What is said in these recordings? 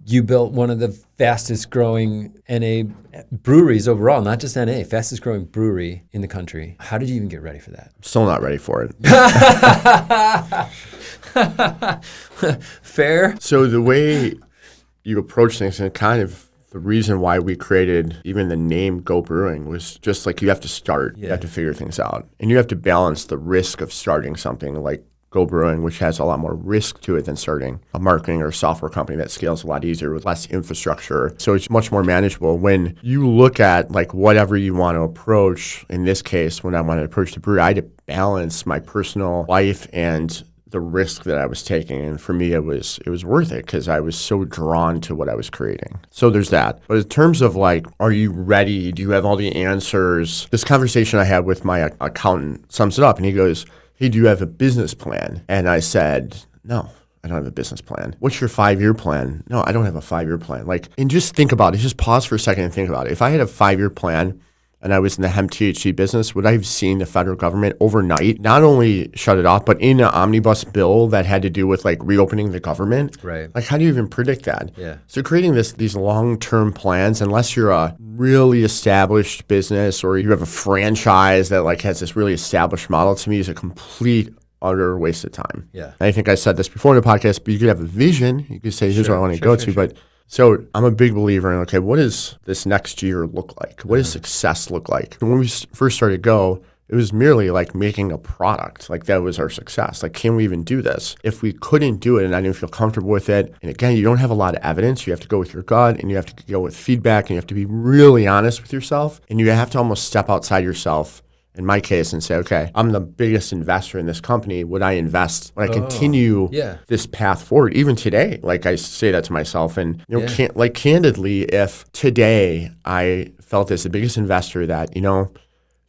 You built one of the fastest growing NA breweries overall, not just NA, fastest growing brewery in the country. How did you even get ready for that? Still not ready for it. Fair. So the way you approach things, and kind of the reason why we created even the name Go Brewing, was just like you have to start. Yeah. You have to figure things out. And you have to balance the risk of starting something like Go Brewing, which has a lot more risk to it than starting a marketing or software company that scales a lot easier with less infrastructure. So it's much more manageable. When you look at like whatever you want to approach, in this case, when I wanted to approach the brewery, I had to balance my personal life and the risk that I was taking. And for me, it was worth it because I was so drawn to what I was creating. So there's that. But in terms of like, are you ready? Do you have all the answers? This conversation I had with my accountant sums it up, and he goes, hey, do you have a business plan? And I said, no, I don't have a business plan. What's your 5-year plan? No, I don't have a 5-year plan. Like, and just think about it. Just pause for a second and think about it. If I had a 5-year plan and I was in the hemp THC business, would I have seen the federal government overnight not only shut it off, but in an omnibus bill that had to do with like reopening the government? Right. Like, how do you even predict that? Yeah. So creating these long-term plans, unless you're a really established business or you have a franchise that like has this really established model, to me is a complete utter waste of time. Yeah. I think I said this before in the podcast, but you could have a vision. You could say, here's what I want to go to. But so I'm a big believer in, okay, what does this next year look like? What does success look like? And when we first started Go, it was merely like making a product. Like that was our success. Like, can we even do this? If we couldn't do it and I didn't feel comfortable with it, and again, you don't have a lot of evidence. You have to go with your gut and you have to go with feedback and you have to be really honest with yourself. And you have to almost step outside yourself, in my case, and say, okay, I'm the biggest investor in this company. Would I invest? Would I continue this path forward? Even today, like I say that to myself. And, you know, candidly, if today I felt as the biggest investor that, you know,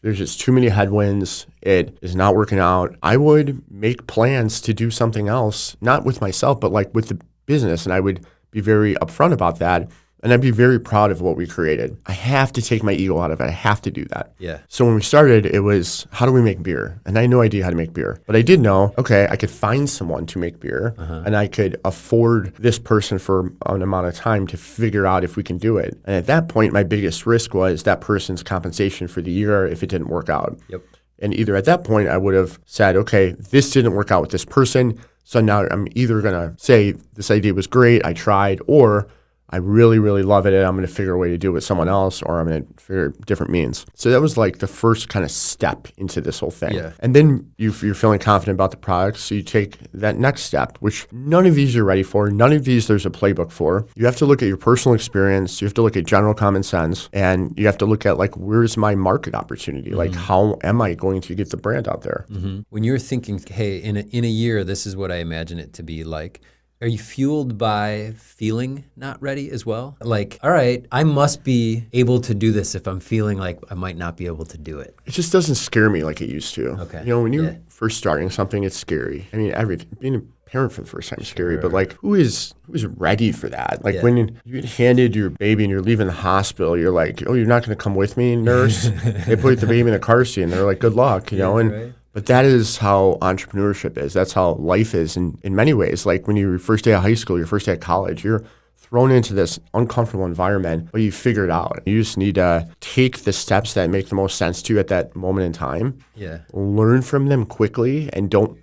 there's just too many headwinds, it is not working out, I would make plans to do something else, not with myself, but like with the business. And I would be very upfront about that. And I'd be very proud of what we created. I have to take my ego out of it. I have to do that. Yeah. So when we started, it was, how do we make beer? And I had no idea how to make beer. But I did know, okay, I could find someone to make beer, and I could afford this person for an amount of time to figure out if we can do it. And at that point, my biggest risk was that person's compensation for the year if it didn't work out. Yep. And either at that point, I would have said, okay, this didn't work out with this person. So now I'm either going to say this idea was great, I tried, or I really, really love it, and I'm going to figure a way to do it with someone else, or I'm going to figure different means. So that was like the first kind of step into this whole thing. Yeah. And then you're feeling confident about the product, so you take that next step, which none of these you're ready for. None of these there's a playbook for. You have to look at your personal experience. You have to look at general common sense, and you have to look at like, where's my market opportunity? Like, how am I going to get the brand out there? When you're thinking, hey, in a year, this is what I imagine it to be like, are you fueled by feeling not ready as well? Like, all right, I must be able to do this if I'm feeling like I might not be able to do it. It just doesn't scare me like it used to. Okay. You know, when you're first starting something, it's scary. I mean, everything. Being a parent for the first time is scary, but like, who's ready for that? Like when you get handed your baby and you're leaving the hospital, you're like, oh, you're not going to come with me, nurse? They put the baby in the car seat and they're like, good luck, you know? And right. But that is how entrepreneurship is. That's how life is in many ways. Like when you're your first day of high school, your first day of college, you're thrown into this uncomfortable environment, but you figure it out. You just need to take the steps that make the most sense to you at that moment in time. Yeah. Learn from them quickly and don't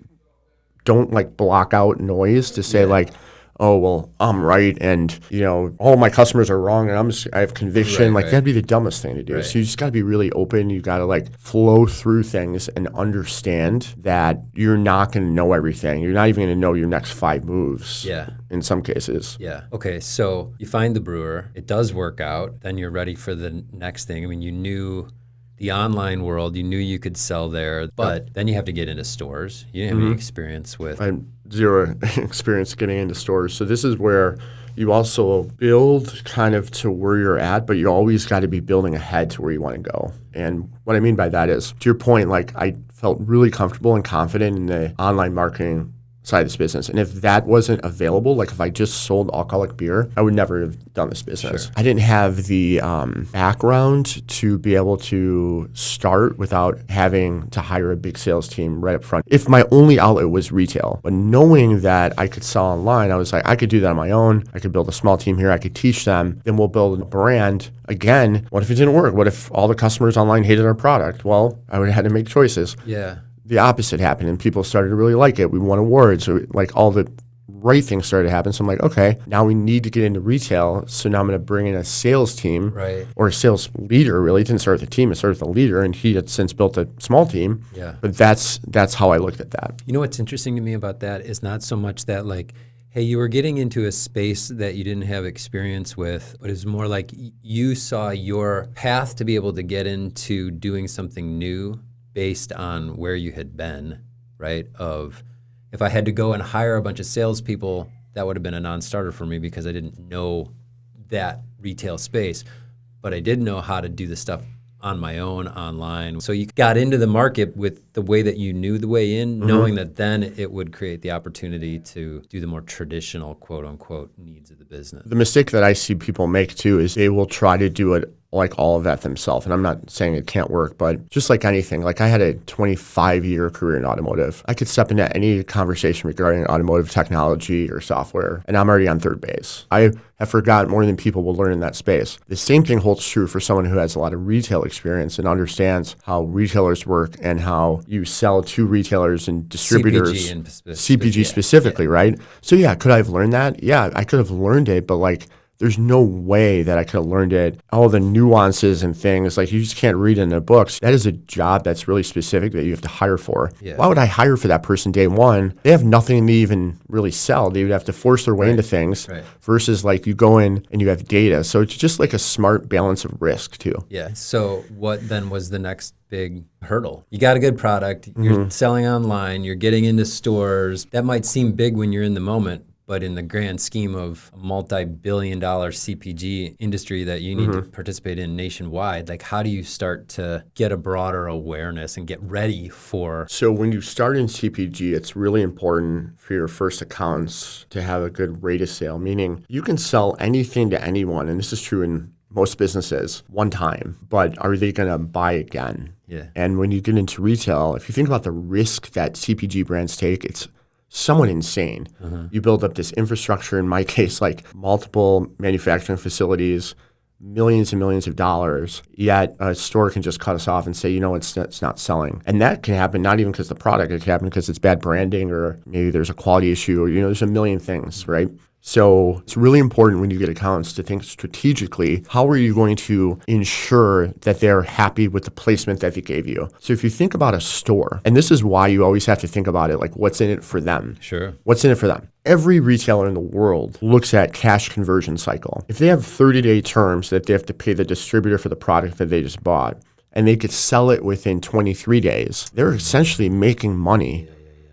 like block out noise to say like, oh, well, I'm right, and, you know, all my customers are wrong, and I have conviction. That'd be the dumbest thing to do. So you just got to be really open. You got to, like, flow through things and understand that you're not going to know everything. You're not even going to know your next 5 moves. Yeah. In some cases. Yeah. Okay, so you find the brewer. It does work out. Then you're ready for the next thing. I mean, you knew the online world, you knew you could sell there, but then you have to get into stores. You didn't have any experience with... I had zero experience getting into stores. So this is where you also build kind of to where you're at, but you always got to be building ahead to where you want to go. And what I mean by that is, to your point, like I felt really comfortable and confident in the online marketing side of this business. And if that wasn't available, like if I just sold alcoholic beer, I would never have done this business. Sure. I didn't have the background to be able to start without having to hire a big sales team right up front. If my only outlet was retail, but knowing that I could sell online, I was like, I could do that on my own. I could build a small team here. I could teach them. Then we'll build a brand. Again, what if it didn't work? What if all the customers online hated our product? Well, I would have had to make choices. Yeah. The opposite happened, and people started to really like it. We won awards. So like all the right things started to happen. So I'm like, okay, now we need to get into retail. So now I'm going to bring in a sales team, Right. or a sales leader. Really, it didn't start with a team; it started with a leader, and he had since built a small team. Yeah. But that's how I looked at that. You know what's interesting to me about that is not so much that like, hey, you were getting into a space that you didn't have experience with, but it's more like you saw your path to be able to get into doing something new based on where you had been, right? Of if I had to go and hire a bunch of salespeople, that would have been a non-starter for me because I didn't know that retail space, but I did know how to do the stuff on my own online. So you got into the market with the way that you knew the way in, knowing that then it would create the opportunity to do the more traditional quote unquote needs of the business. The mistake that I see people make too is they will try to do it like all of that themselves. And I'm not saying it can't work, but just like anything, like I had a 25-year career in automotive. I could step into any conversation regarding automotive technology or software, and I'm already on third base. I have forgotten more than people will learn in that space. The same thing holds true for someone who has a lot of retail experience and understands how retailers work and how you sell to retailers and distributors, CPG specifically, right? So yeah, could I have learned that? Yeah, I could have learned it, but like, there's no way that I could have learned it. All the nuances and things, like you just can't read in the books. That is a job that's really specific that you have to hire for. Yeah. Why would I hire for that person day one? They have nothing to even really sell. They would have to force their way into things versus like you go in and you have data. So it's just like a smart balance of risk too. Yeah. So what then was the next big hurdle? You got a good product. You're selling online. You're getting into stores. That might seem big when you're in the moment, but in the grand scheme of a multi-billion-dollar CPG industry that you need to participate in nationwide, like how do you start to get a broader awareness and get ready for? So when you start in CPG, it's really important for your first accounts to have a good rate of sale, meaning you can sell anything to anyone, and this is true in most businesses, one time, but are they going to buy again? Yeah. And when you get into retail, if you think about the risk that CPG brands take, it's somewhat insane. You build up this infrastructure, in my case, like multiple manufacturing facilities, millions and millions of dollars, yet a store can just cut us off and say, you know, it's not selling. And that can happen not even because the product, it can happen because it's bad branding or maybe there's a quality issue or, you know, there's a million things, right? So it's really important when you get accounts to think strategically, how are you going to ensure that they're happy with the placement that they gave you? So if you think about a store, and this is why you always have to think about it, like what's in it for them? Sure. What's in it for them? Every retailer in the world looks at cash conversion cycle. If they have 30-day terms that they have to pay the distributor for the product that they just bought, and they could sell it within 23 days, they're essentially making money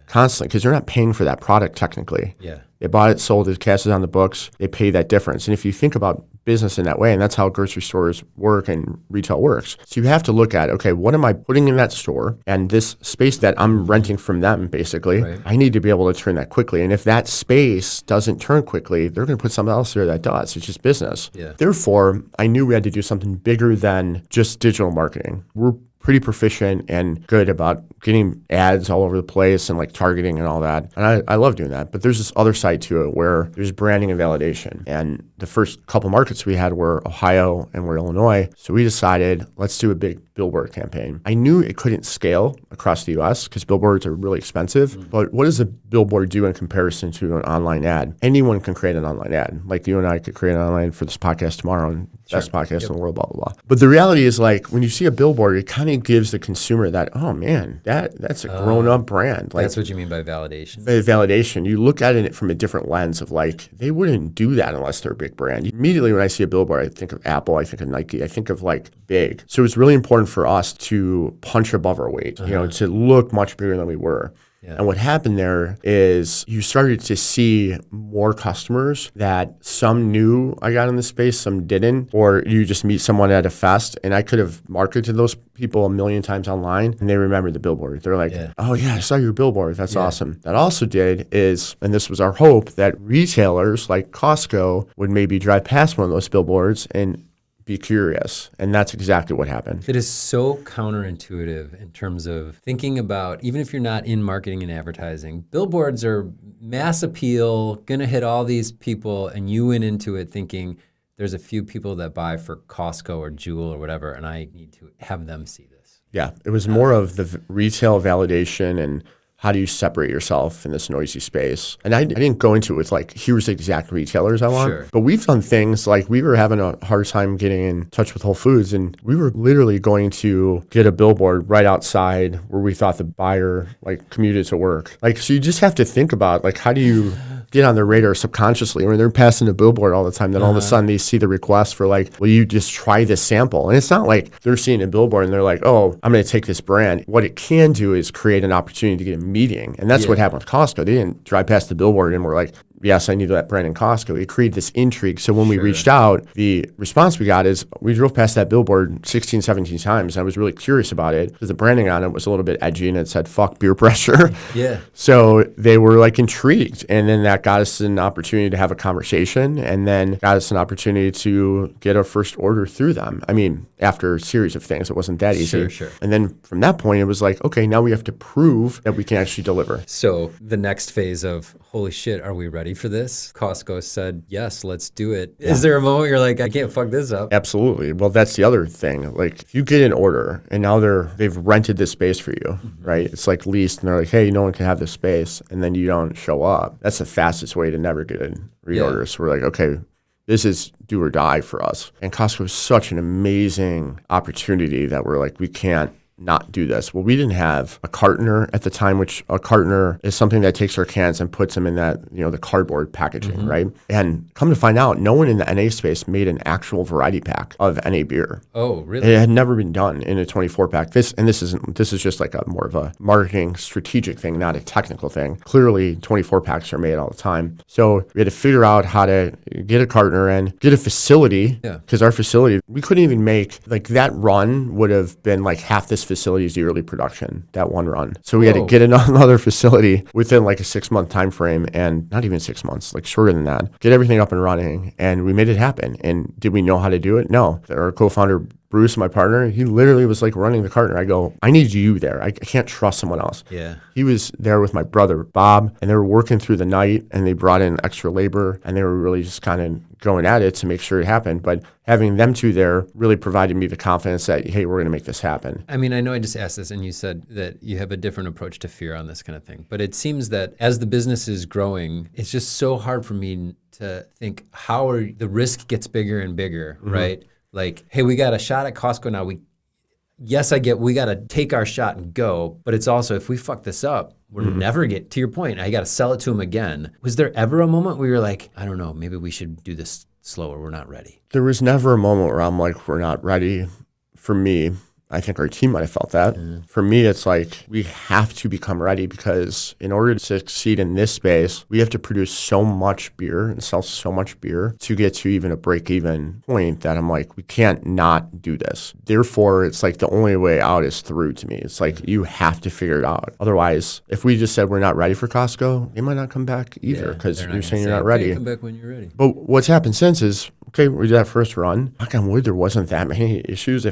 constantly because they're not paying for that product technically. Yeah. They bought it, sold it, cash is on the books, they pay that difference. And if you think about business in that way, and that's how grocery stores work and retail works. So you have to look at, okay, what am I putting in that store? And this space that I'm renting from them, basically, I need to be able to turn that quickly. And if that space doesn't turn quickly, they're going to put something else there that does. It's just business. Yeah. Therefore, I knew we had to do something bigger than just digital marketing. We're pretty proficient and good about getting ads all over the place and like targeting and all that. And I love doing that. But there's this other side to it where there's branding and validation. And the first couple markets we had were Ohio and were Illinois. So we decided, let's do a big billboard campaign. I knew it couldn't scale across the US because billboards are really expensive. But what does a billboard do in comparison to an online ad? Anyone can create an online ad. Like you and I could create an online for this podcast tomorrow and best podcast in the world, blah, blah, blah. But the reality is like when you see a billboard, it kind of gives the consumer that, oh man, that's a grown-up brand. Like, that's what you mean by validation. Validation. You look at it from a different lens of like, they wouldn't do that unless they're a big brand. Immediately when I see a billboard, I think of Apple, I think of Nike, I think of like big. So it's really important for us to punch above our weight, you know, to look much bigger than we were. Yeah. And what happened there is you started to see more customers that some knew I got in the space, some didn't, or you just meet someone at a fest, and I could have marketed to those people a million times online, and they remembered the billboard. They're like, oh yeah, I saw your billboard. That's awesome. That also did is, and this was our hope, that retailers like Costco would maybe drive past one of those billboards and be curious. And that's exactly what happened. It is so counterintuitive in terms of thinking about, even if you're not in marketing and advertising, billboards are mass appeal, gonna hit all these people, and you went into it thinking there's a few people that buy for Costco or Jewel or whatever, and I need to have them see this. Yeah, it was more of the retail validation and how do you separate yourself in this noisy space? And I didn't go into it with like, here's the exact retailers I want. Sure. But we've done things like we were having a hard time getting in touch with Whole Foods, and we were literally going to get a billboard right outside where we thought the buyer like commuted to work. Like, so you just have to think about like, how do you get on their radar subconsciously when they're passing a billboard all the time, then all of a sudden they see the request for like, will you just try this sample? And it's not like they're seeing a billboard and they're like, oh, I'm going to take this brand. What it can do is create an opportunity to get a meeting. And that's what happened with Costco. They didn't drive past the billboard and we're like, yes, I need that brand in Costco. It created this intrigue. So when we reached out, the response we got is we drove past that billboard 16, 17 times. I was really curious about it because the branding on it was a little bit edgy and it said, fuck beer pressure. Yeah. So they were like intrigued. And then that got us an opportunity to have a conversation and then got us an opportunity to get our first order through them. I mean, after a series of things, it wasn't that easy. Sure. And then from that point, it was like, okay, now we have to prove that we can actually deliver. So the next phase of, holy shit, are we ready for this? Costco said, yes, let's do it. Yeah. Is there a moment you're like, I can't fuck this up? Absolutely. Well, that's the other thing. Like if you get an order and now they've rented this space for you, right? It's like leased and they're like, hey, no one can have this space. And then you don't show up. That's the fastest way to never get a reorder. So we're like, okay, this is do or die for us. And Costco is such an amazing opportunity that we're like, we can't not do this. Well, we didn't have a cartoner at the time, which a cartoner is something that takes our cans and puts them in that, the cardboard packaging, right? And come to find out, no one in the NA space made an actual variety pack of NA beer. Oh, really? It had never been done in a 24 pack. This is just like a more of a marketing strategic thing, not a technical thing. Clearly 24 packs are made all the time. So we had to figure out how to get a cartoner in, get a facility, because our facility, we couldn't even make, like that run would have been like half this facility's yearly production, that one run. So we had to get another facility within like a 6-month time frame, and not even 6 months, like shorter than that, get everything up and running. And we made it happen. And did we know how to do it? No. Our co-founder, Bruce, my partner, he literally was like running the cartoner. I go, I need you there. I can't trust someone else. Yeah. He was there with my brother, Bob, and they were working through the night and they brought in extra labor and they were really just kind of going at it to make sure it happened. But having them two there really provided me the confidence that, hey, we're going to make this happen. I mean, I know I just asked this and you said that you have a different approach to fear on this kind of thing. But it seems that as the business is growing, it's just so hard for me to think how the risk gets bigger and bigger, right? Like, hey, we got a shot at Costco now. We got to take our shot and go. But it's also, if we fuck this up, we'll never get, to your point, I got to sell it to them again. Was there ever a moment where you're like, I don't know, maybe we should do this slower. We're not ready? There was never a moment where I'm like, we're not ready. For me, I think our team might have felt that. For me, it's like we have to become ready because in order to succeed in this space, we have to produce so much beer and sell so much beer to get to even a break-even point that I'm like, we can't not do this. Therefore, it's like the only way out is through to me. It's like you have to figure it out. Otherwise, if we just said we're not ready for Costco, they might not come back either because you're saying you're not ready. Okay, come back when you're ready. But what's happened since is, okay, we did that first run. Knock on wood, there wasn't that many issues.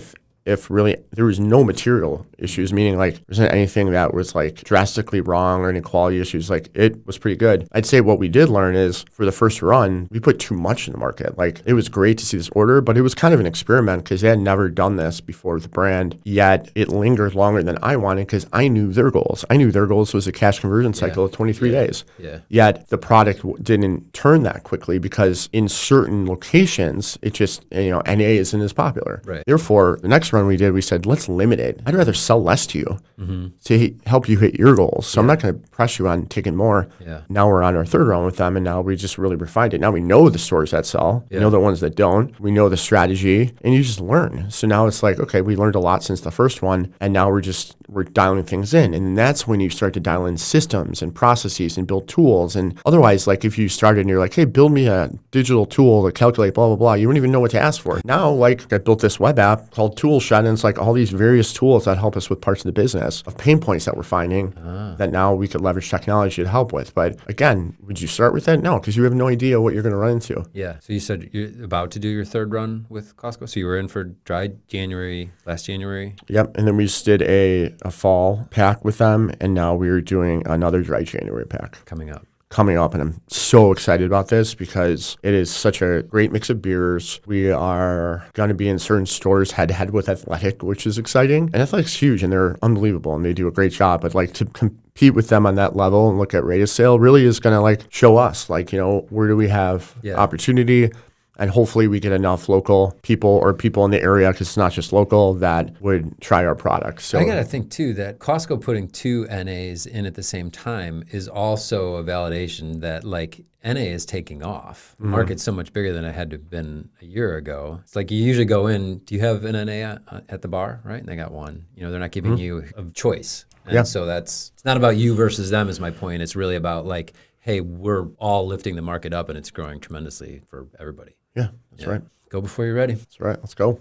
If really there was no material issues, meaning like there wasn't anything that was like drastically wrong or any quality issues, like it was pretty good. I'd say what we did learn is for the first run, we put too much in the market. Like it was great to see this order, but it was kind of an experiment because they had never done this before with the brand, yet it lingered longer than I wanted because I knew their goals. I knew their goals was a cash conversion cycle of 23 days. Yet the product didn't turn that quickly because in certain locations, it just, NA isn't as popular. Therefore, the next test run we did, we said, let's limit it. I'd rather sell less to you to help you hit your goals. So I'm not going to press you on taking more. Yeah. Now we're on our third run with them, and now we just really refined it. Now we know the stores that sell. We know the ones that don't. We know the strategy, and you just learn. So now it's like, okay, we learned a lot since the first one, and now we're dialing things in. And that's when you start to dial in systems and processes and build tools. And otherwise, like if you started and you're like, hey, build me a digital tool to calculate blah, blah, blah, you wouldn't even know what to ask for. Now, like I built this web app called Toolshed, and it's like all these various tools that help us with parts of the business of pain points that we're finding that now we could leverage technology to help with. But again, would you start with that? No, because you have no idea what you're going to run into. Yeah. So you said you're about to do your third run with Costco. So you were in for dry last January. Yep. And then we just did a fall pack with them. And now we're doing another dry January pack Coming up. And I'm so excited about this because it is such a great mix of beers. We are going to be in certain stores head to head with Athletic, which is exciting. And Athletic's huge and they're unbelievable and they do a great job. But like to compete with them on that level and look at rate of sale really is going to like show us like, where do we have opportunity? And hopefully we get enough local people or people in the area, because it's not just local, that would try our product. So I got to think, too, that Costco putting 2 NAs in at the same time is also a validation that, like, NA is taking off. The market's so much bigger than it had to have been a year ago. It's like you usually go in, do you have an NA at the bar, right? And they got one. They're not giving you a choice. And so it's not about you versus them is my point. It's really about, like, hey, we're all lifting the market up and it's growing tremendously for everybody. Yeah, that's right. Go before you're ready. That's right. Let's go.